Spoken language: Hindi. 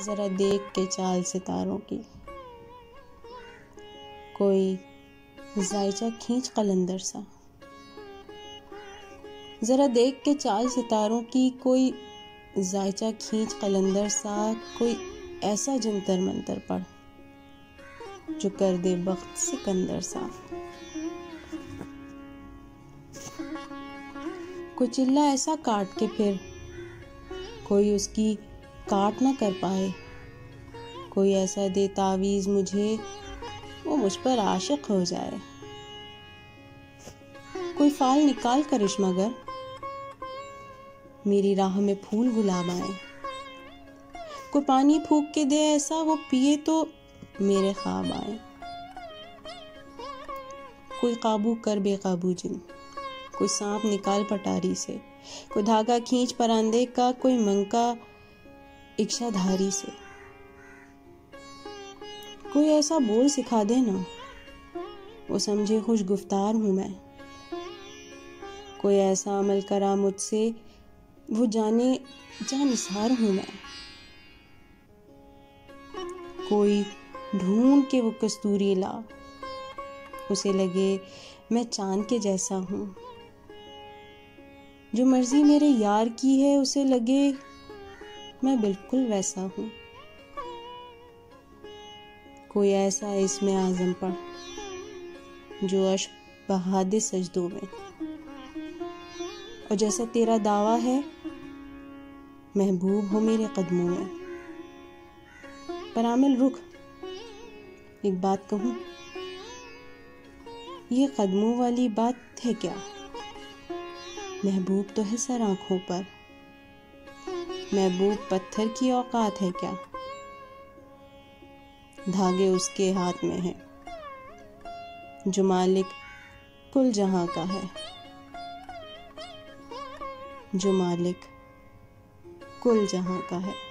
जरा देख के चाल सितारों की, कोई जायचा खींच कलंदर सा। जरा देख के चाल सितारों की, कोई जायचा खींच कलंदर सा। कोई ऐसा जंतर मंतर पढ़ जो कर दे वक्त सिकंदर सा। कोई चिल्ला ऐसा काट के फिर कोई उसकी काट ना कर पाए। कोई ऐसा दे तावीज़ मुझे, वो मुझ पर आशिक हो जाए। कोई फाल निकाल करिश्मा मगर मेरी राह में फूल गुलाब आए। कोई पानी फूंक के दे ऐसा, वो पिए तो मेरे ख्वाब आए। कोई काबू कर बेकाबू जिन, कोई सांप निकाल पटारी से। कोई धागा खींच परांदे का, कोई मंका इच्छाधारी से। कोई ऐसा बोल सिखा दे ना, वो समझे खुश गुफ्तार हूं मैं। कोई ऐसा अमल करा मुझसे, वो जाने जानिसार हूं मैं। कोई ढूंढ के वो कस्तूरी ला, उसे लगे मैं चांद के जैसा हूं। जो मर्जी मेरे यार की है, उसे लगे मैं बिल्कुल वैसा हूं। कोई ऐसा इसमें आज़म पढ़ जो अश्क बहा दे सजदों में। और जैसा तेरा दावा है, महबूब हो मेरे कदमों में। पर आमिल रुक, एक बात कहूं, ये कदमों वाली बात है क्या? महबूब तो है सर आंखों पर, महबूब पत्थर की औकात है क्या? धागे उसके हाथ में हैं, जो मालिक कुल जहां का है, जो मालिक कुल जहां का है।